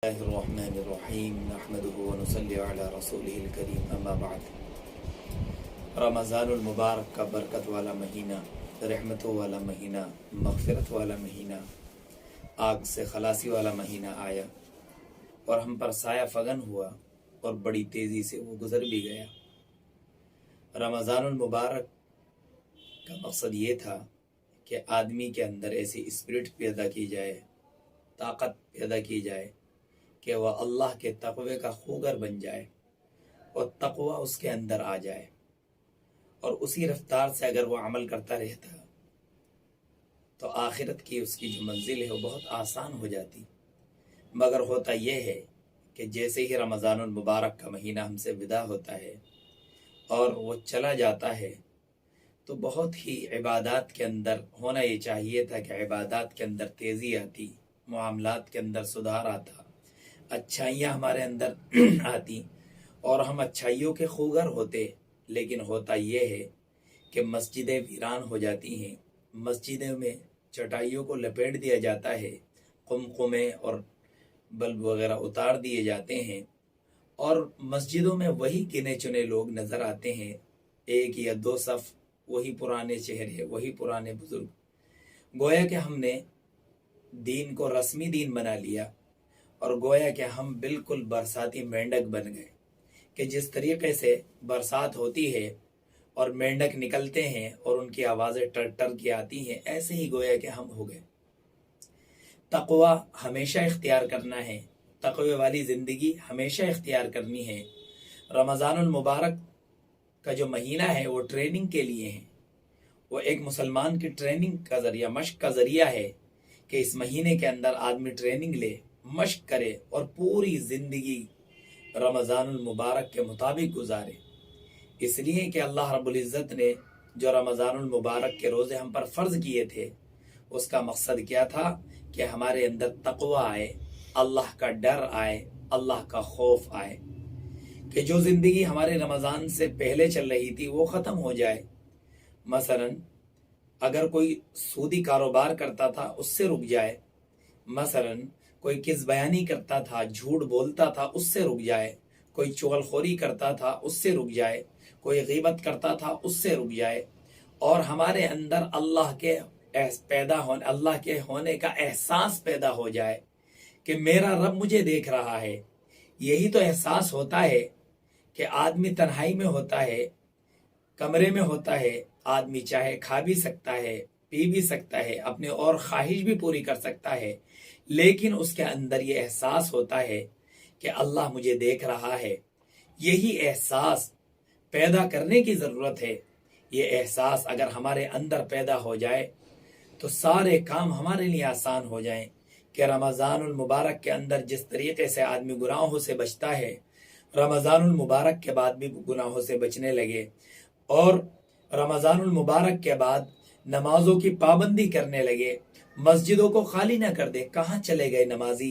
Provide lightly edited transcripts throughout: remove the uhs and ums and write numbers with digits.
الرحمن الرحیم نحمده ونصلی علی رسولہ الکریم اما بعد۔ رمضان المبارک کا برکت والا مہینہ، رحمتوں والا مہینہ، مغفرت والا مہینہ، آگ سے خلاصی والا مہینہ آیا اور ہم پر سایہ فگن ہوا اور بڑی تیزی سے وہ گزر بھی گیا۔ رمضان المبارک کا مقصد یہ تھا کہ آدمی کے اندر ایسی اسپرٹ پیدا کی جائے، طاقت پیدا کی جائے کہ وہ اللہ کے تقوی کا خوگر بن جائے اور تقوی اس کے اندر آ جائے، اور اسی رفتار سے اگر وہ عمل کرتا رہتا تو آخرت کی اس کی جو منزل ہے وہ بہت آسان ہو جاتی۔ مگر ہوتا یہ ہے کہ جیسے ہی رمضان المبارک کا مہینہ ہم سے ودا ہوتا ہے اور وہ چلا جاتا ہے تو بہت ہی عبادات کے اندر ہونا یہ چاہیے تھا کہ عبادات کے اندر تیزی آتی، معاملات کے اندر سدھار آتا، اچھائیاں ہمارے اندر آتی اور ہم اچھائیوں کے خوگر ہوتے۔ لیکن ہوتا یہ ہے کہ مسجدیں ویران ہو جاتی ہیں، مسجدوں میں چٹائیوں کو لپیٹ دیا جاتا ہے، قمقمے اور بلب وغیرہ اتار دیے جاتے ہیں، اور مسجدوں میں وہی گنے چنے لوگ نظر آتے ہیں، ایک یا دو صف، وہی پرانے چہرے، وہی پرانے بزرگ۔ گویا کہ ہم نے دین کو رسمی دین بنا لیا اور گویا کہ ہم بالکل برساتی مینڈک بن گئے کہ جس طریقے سے برسات ہوتی ہے اور مینڈک نکلتے ہیں اور ان کی آوازیں ٹر ٹر کی آتی ہیں، ایسے ہی گویا کہ ہم ہو گئے۔ تقوی ہمیشہ اختیار کرنا ہے، تقوی والی زندگی ہمیشہ اختیار کرنی ہے۔ رمضان المبارک کا جو مہینہ ہے وہ ٹریننگ کے لیے ہے، وہ ایک مسلمان کی ٹریننگ کا ذریعہ، مشق کا ذریعہ ہے کہ اس مہینے کے اندر آدمی ٹریننگ لے، مشق کرے اور پوری زندگی رمضان المبارک کے مطابق گزارے۔ اس لیے کہ اللہ رب العزت نے جو رمضان المبارک کے روزے ہم پر فرض کیے تھے، اس کا مقصد کیا تھا کہ ہمارے اندر تقوی آئے، اللہ کا ڈر آئے، اللہ کا خوف آئے، کہ جو زندگی ہمارے رمضان سے پہلے چل رہی تھی وہ ختم ہو جائے۔ مثلا اگر کوئی سودی کاروبار کرتا تھا اس سے رک جائے، مثلا کوئی کذب بیانی کرتا تھا، جھوٹ بولتا تھا، اس سے رک جائے، کوئی چغلخوری کرتا تھا اس سے رک جائے، کوئی غیبت کرتا تھا اس سے رک جائے، اور ہمارے اندر اللہ کے ہونے کا احساس پیدا ہو جائے کہ میرا رب مجھے دیکھ رہا ہے۔ یہی تو احساس ہوتا ہے کہ آدمی تنہائی میں ہوتا ہے، کمرے میں ہوتا ہے، آدمی چاہے کھا بھی سکتا ہے، پی بھی سکتا ہے، اپنے اور خواہش بھی پوری کر سکتا ہے، لیکن اس کے اندر یہ احساس ہوتا ہے کہ اللہ مجھے دیکھ رہا ہے۔ یہی احساس پیدا کرنے کی ضرورت ہے۔ یہ احساس اگر ہمارے اندر پیدا ہو جائے تو سارے کام ہمارے لیے آسان ہو جائیں، کہ رمضان المبارک کے اندر جس طریقے سے آدمی گناہوں سے بچتا ہے، رمضان المبارک کے بعد بھی گناہوں سے بچنے لگے، اور رمضان المبارک کے بعد نمازوں کی پابندی کرنے لگے، مسجدوں کو خالی نہ کر دے۔ کہاں چلے گئے نمازی،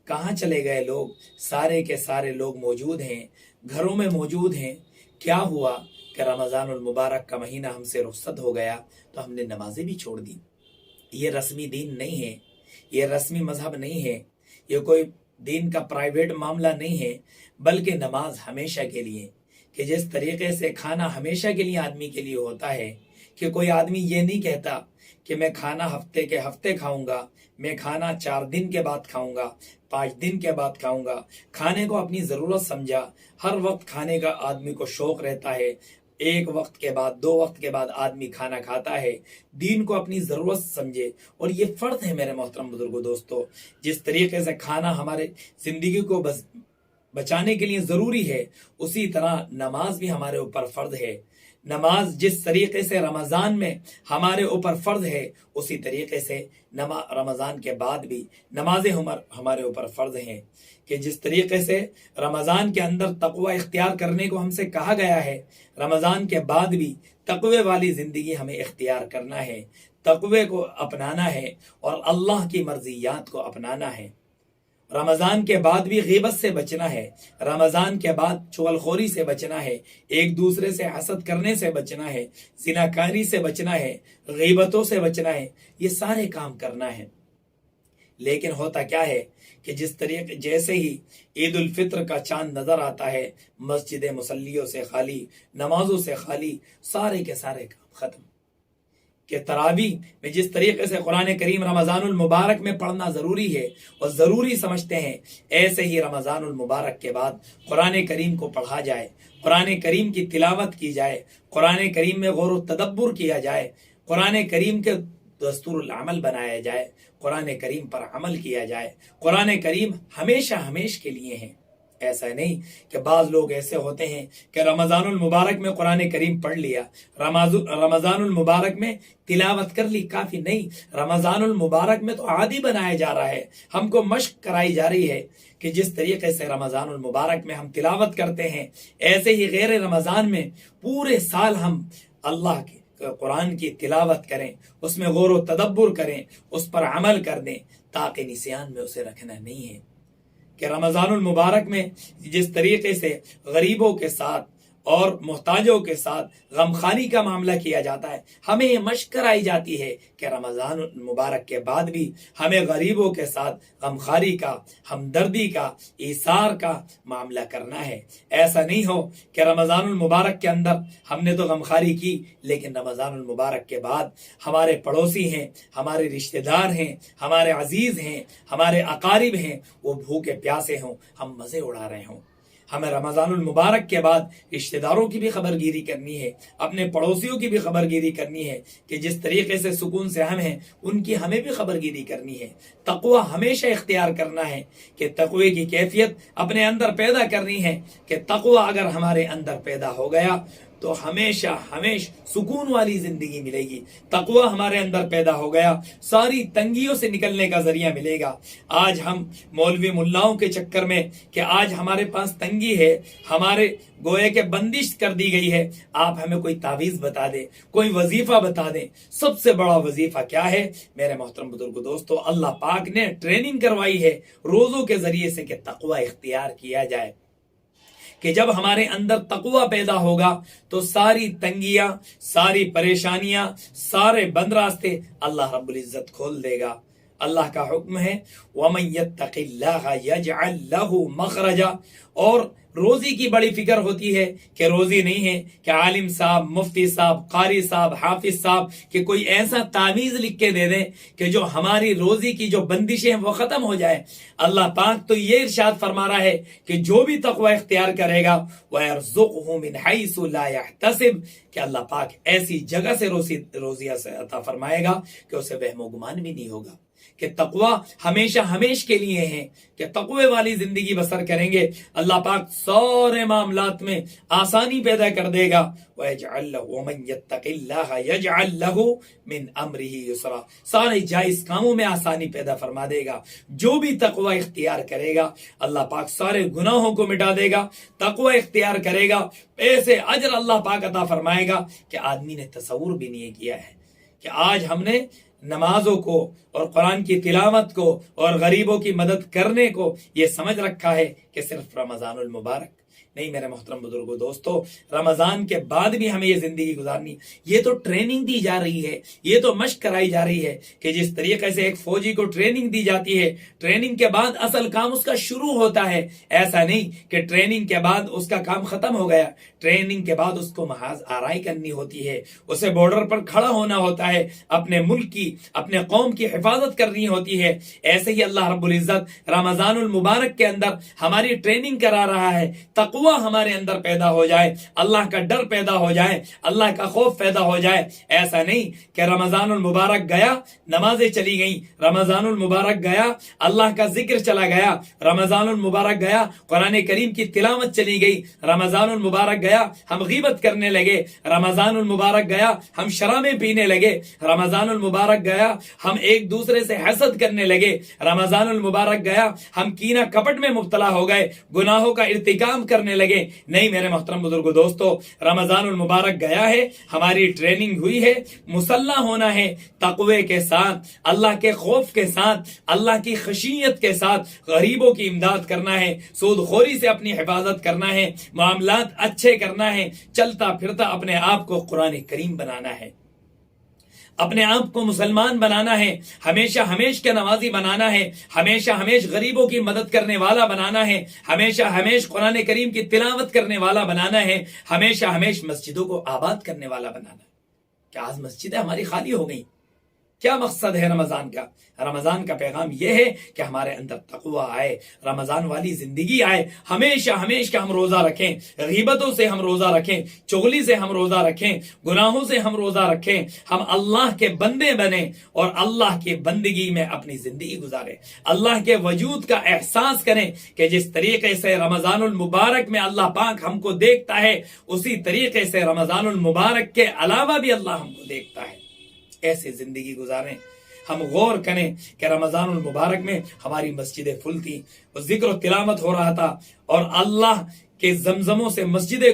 کہاں چلے گئے لوگ؟ سارے کے سارے لوگ موجود ہیں، گھروں میں موجود ہیں۔ کیا ہوا کہ رمضان المبارک کا مہینہ ہم سے رخصت ہو گیا تو ہم نے نمازیں بھی چھوڑ دی۔ یہ رسمی دین نہیں ہے، یہ رسمی مذہب نہیں ہے، یہ کوئی دین کا پرائیویٹ معاملہ نہیں ہے، بلکہ نماز ہمیشہ کے لیے، کہ جس طریقے سے کھانا ہمیشہ کے لیے آدمی کے لیے ہوتا ہے، کہ کوئی آدمی یہ نہیں کہتا کہ میں کھانا ہفتے کے ہفتے کھاؤں گا، میں کھانا 4 دن کے بعد کھاؤں گا، 5 دن کے بعد کھاؤں گا۔ کھانے کو اپنی ضرورت سمجھا، ہر وقت کھانے کا آدمی کو شوق رہتا ہے، ایک وقت کے بعد 2 وقت کے بعد آدمی کھانا کھاتا ہے۔ دین کو اپنی ضرورت سمجھے، اور یہ فرض ہے میرے محترم بزرگوں، دوستو، جس طریقے سے کھانا ہمارے زندگی کو بچانے کے لیے ضروری ہے، اسی طرح نماز بھی ہمارے اوپر فرض ہے۔ نماز جس طریقے سے رمضان میں ہمارے اوپر فرض ہے، اسی طریقے سے رمضان کے بعد بھی نمازیں ہمارے اوپر فرض ہیں، کہ جس طریقے سے رمضان کے اندر تقوی اختیار کرنے کو ہم سے کہا گیا ہے، رمضان کے بعد بھی تقوی والی زندگی ہمیں اختیار کرنا ہے، تقوی کو اپنانا ہے اور اللہ کی مرضیات کو اپنانا ہے۔ رمضان کے بعد بھی غیبت سے بچنا ہے، رمضان کے بعد چغلخوری سے بچنا ہے، ایک دوسرے سے حسد کرنے سے بچنا ہے، زناکاری سے بچنا ہے، غیبتوں سے بچنا ہے، یہ سارے کام کرنا ہے۔ لیکن ہوتا کیا ہے کہ جس طریقے جیسے ہی عید الفطر کا چاند نظر آتا ہے مسجد مسلیوں سے خالی، نمازوں سے خالی، سارے کے سارے کام ختم. کہ تراویح میں جس طریقے سے قرآن کریم رمضان المبارک میں پڑھنا ضروری ہے اور ضروری سمجھتے ہیں، ایسے ہی رمضان المبارک کے بعد قرآن کریم کو پڑھا جائے، قرآن کریم کی تلاوت کی جائے، قرآن کریم میں غور و تدبر کیا جائے، قرآن کریم کے دستور العمل بنایا جائے، قرآن کریم پر عمل کیا جائے. قرآن کریم ہمیشہ ہمیشہ کے لیے ہیں. ایسا نہیں کہ بعض لوگ ایسے ہوتے ہیں کہ رمضان المبارک میں قرآن کریم پڑھ لیا، رمضان المبارک میں تلاوت کر لی، کافی نہیں. رمضان المبارک میں تو عادی بنایا جا رہا ہے، ہم کو مشق کرائی جا رہی ہے کہ جس طریقے سے رمضان المبارک میں ہم تلاوت کرتے ہیں، ایسے ہی غیر رمضان میں پورے سال ہم اللہ کے قرآن کی تلاوت کریں، اس میں غور و تدبر کریں، اس پر عمل کر دیں، تاکہ نسیان میں اسے رکھنا نہیں ہے. کہ رمضان المبارک میں جس طریقے سے غریبوں کے ساتھ اور محتاجوں کے ساتھ غمخواری کا معاملہ کیا جاتا ہے، ہمیں یہ مشق کرائی جاتی ہے کہ رمضان المبارک کے بعد بھی ہمیں غریبوں کے ساتھ غمخواری کا، ہمدردی کا، ایثار کا معاملہ کرنا ہے. ایسا نہیں ہو کہ رمضان المبارک کے اندر ہم نے تو غمخواری کی، لیکن رمضان المبارک کے بعد ہمارے پڑوسی ہیں، ہمارے رشتہ دار ہیں، ہمارے عزیز ہیں، ہمارے اقارب ہیں، وہ بھوکے پیاسے ہوں، ہم مزے اڑا رہے ہوں. ہمیں رمضان المبارک کے بعد رشتہ داروں کی بھی خبر گیری کرنی ہے، اپنے پڑوسیوں کی بھی خبر گیری کرنی ہے کہ جس طریقے سے سکون سے ہم ہیں ان کی ہمیں بھی خبر گیری کرنی ہے. تقوی ہمیشہ اختیار کرنا ہے کہ تقوی کی کیفیت اپنے اندر پیدا کرنی ہے کہ تقوی اگر ہمارے اندر پیدا ہو گیا تو ہمیشہ سکون والی زندگی ملے گی. تقوی ہمارے اندر پیدا ہو گیا، ساری تنگیوں سے نکلنے کا ذریعہ ملے گا. آج ہم مولوی ملاؤں کے چکر میں کہ آج ہمارے پاس تنگی ہے، ہمارے گوئے کے بندش کر دی گئی ہے، آپ ہمیں کوئی تعویذ بتا دیں، کوئی وظیفہ بتا دیں. سب سے بڑا وظیفہ کیا ہے میرے محترم بزرگ دوستو؟ اللہ پاک نے ٹریننگ کروائی ہے روزوں کے ذریعے سے کہ تقوی اختیار کیا جائے. کہ جب ہمارے اندر تقوی پیدا ہوگا تو ساری تنگیاں، ساری پریشانیاں، سارے بند راستے اللہ رب العزت کھول دے گا. اللہ کا حکم ہے وَمَن يَتَّقِ اللَّهَ يَجْعَلْ لَهُ مَخْرَجًا. اور روزی کی بڑی فکر ہوتی ہے کہ روزی نہیں ہے کہ عالم صاحب، مفتی صاحب، قاری صاحب، حافظ صاحب کہ کوئی ایسا تعویذ لکھ کے دے دیں کہ جو ہماری روزی کی جو بندشیں ہیں وہ ختم ہو جائے. اللہ پاک تو یہ ارشاد فرما رہا ہے کہ جو بھی تقوی اختیار کرے گا وَيَرْزُقْهُ مِنْ حَيْثُ لَا يَحْتَسِبْ، کہ اللہ پاک ایسی جگہ سے روزی عطا فرمائے گا کہ اسے وہم و گمان بھی نہیں ہوگا. کہ تقوی ہمیشہ کے لیے ہے کہ تقوی والی زندگی بسر کریں گے، اللہ پاک سارے معاملات میں آسانی پیدا کر دے گا. وَيَجْعَلْ لَهُ وَمَنْ يَتَّقِ اللَّهَ يَجْعَلْ لَهُ مِنْ أَمْرِهِ يُسْرًا. سارے جائز کاموں میں آسانی پیدا فرما دے گا. جو بھی تقوی اختیار کرے گا اللہ پاک سارے گناہوں کو مٹا دے گا. تقوی اختیار کرے گا، ایسے اجر اللہ پاک عطا فرمائے گا کہ آدمی نے تصور بھی نہیں کیا ہے. کہ آج ہم نے نمازوں کو اور قرآن کی تلاوت کو اور غریبوں کی مدد کرنے کو یہ سمجھ رکھا ہے کہ صرف رمضان المبارک. نہیں میرے محترم بزرگوں دوستو، رمضان کے بعد بھی ہمیں یہ زندگی گزارنی. یہ تو ٹریننگ دی جا رہی ہے، یہ تو مشق کرائی جا رہی ہے کہ جس طریقے سے ایک فوجی کو ٹریننگ دی جاتی ہے، ٹریننگ کے بعد اصل کام اس کا شروع ہوتا ہے. ایسا نہیں کہ ٹریننگ کے بعد اس کا کام ختم ہو گیا. ٹریننگ کے بعد اس کو محاذ آرائی کرنی ہوتی ہے، اسے بارڈر پر کھڑا ہونا ہوتا ہے، اپنے ملک کی، اپنے قوم کی حفاظت کرنی ہوتی ہے. ایسے ہی اللہ رب العزت رمضان المبارک کے اندر ہماری ٹریننگ کرا رہا ہے. تقوی ہمارے اندر پیدا ہو جائے، اللہ کا ڈر پیدا ہو جائے، اللہ کا خوف پیدا ہو جائے. ایسا نہیں کہ رمضان المبارک گیا، نمازیں چلی گئیں، رمضان المبارک گیا، اللہ کا ذکر چلا گیا، رمضان المبارک گیا، قرآن کریم کی تلاوت چلی گئی، رمضان المبارک گیا ہم غیبت کرنے لگے، رمضان المبارک گیا ہم شرابیں پینے لگے، رمضان المبارک گیا ہم ایک دوسرے سے حسد کرنے لگے، رمضان المبارک گیا ہم کینہ کپٹ میں مبتلا ہو گئے، گناہوں کا ارتکاب کرنے لگے. نہیں میرے محترم بزرگوں دوستو، رمضان المبارک گیا ہے، ہماری ٹریننگ ہوئی ہے، مسلح ہونا ہے تقوی کے ساتھ، اللہ کے خوف کے ساتھ، اللہ کی خشیت کے ساتھ. غریبوں کی امداد کرنا ہے، سود خوری سے اپنی حفاظت کرنا ہے، معاملات اچھے کرنا ہے، چلتا پھرتا اپنے آپ کو قرآن کریم بنانا ہے. اپنے آپ کو مسلمان بنانا ہے، ہمیشہ ہمیش کا نمازی بنانا ہے، ہمیشہ ہمیش غریبوں کی مدد کرنے والا بنانا ہے، ہمیشہ ہمیش قرآن کریم کی تلاوت کرنے والا بنانا ہے، ہمیشہ ہمیش مسجدوں کو آباد کرنے والا بنانا ہے۔ کہ آج مسجدیں ہماری خالی ہو گئی، کیا مقصد ہے رمضان کا؟ رمضان کا پیغام یہ ہے کہ ہمارے اندر تقوی آئے، رمضان والی زندگی آئے، ہمیشہ ہمیشہ ہم روزہ رکھیں، غیبتوں سے ہم روزہ رکھیں، چغلی سے ہم روزہ رکھیں، گناہوں سے ہم روزہ رکھیں، ہم اللہ کے بندے بنیں اور اللہ کی بندگی میں اپنی زندگی گزاریں، اللہ کے وجود کا احساس کریں کہ جس طریقے سے رمضان المبارک میں اللہ پاک ہم کو دیکھتا ہے، اسی طریقے سے رمضان المبارک کے علاوہ بھی اللہ ہم کو دیکھتا ہے۔ ایسے زندگی گزاریں۔ ہم غور کریں کہ رمضان المبارک میں ہماری مسجدیں فل تھی، ذکر و تلاوت ہو رہا تھا، اور اللہ کے زمزموں سے مسجدیں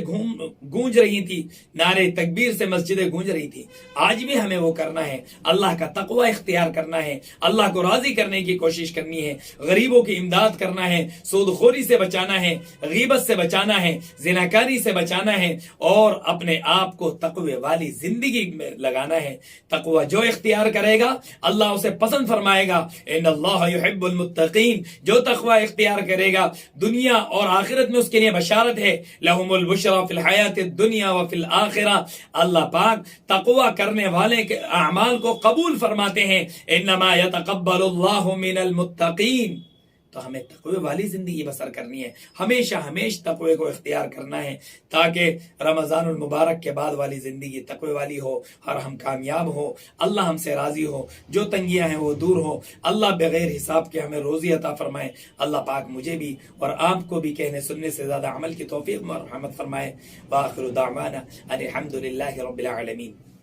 گونج رہی تھی، نعرے تکبیر سے مسجدیں گونج رہی تھی۔ آج بھی ہمیں وہ کرنا ہے، اللہ کا تقوی اختیار کرنا ہے، اللہ کو راضی کرنے کی کوشش کرنی ہے، غریبوں کی امداد کرنا ہے، سود خوری سے بچانا ہے، غیبت سے بچانا ہے، زناکاری سے بچانا ہے، اور اپنے آپ کو تقوی والی زندگی میں لگانا ہے۔ تقوی جو اختیار کرے گا اللہ اسے پسند فرمائے گا۔ ان اللہ یحب المتقین، جو تقوی اختیار کرے گا دنیا اور آخرت میں اس کے لیے بشارت ہے، لہم البشری فی الحیات الدنیا وفی الآخرہ۔ اللہ پاک تقوی کرنے والے کے اعمال کو قبول فرماتے ہیں، انما یتقبل اللہ من المتقین۔ تو ہمیں تقوی والی زندگی بسر کرنی ہے، ہمیشہ ہمیش تقوی کو اختیار کرنا ہے، تاکہ رمضان المبارک کے بعد والی زندگی تقوی والی ہو اور ہم کامیاب ہو، اللہ ہم سے راضی ہو، جو تنگیاں ہیں وہ دور ہو، اللہ بغیر حساب کے ہمیں روزی عطا فرمائے۔ اللہ پاک مجھے بھی اور آپ کو بھی کہنے سننے سے زیادہ عمل کی توفیق اور رحمت فرمائے۔ وآخر دعوانا ان الحمد للہ رب العالمین۔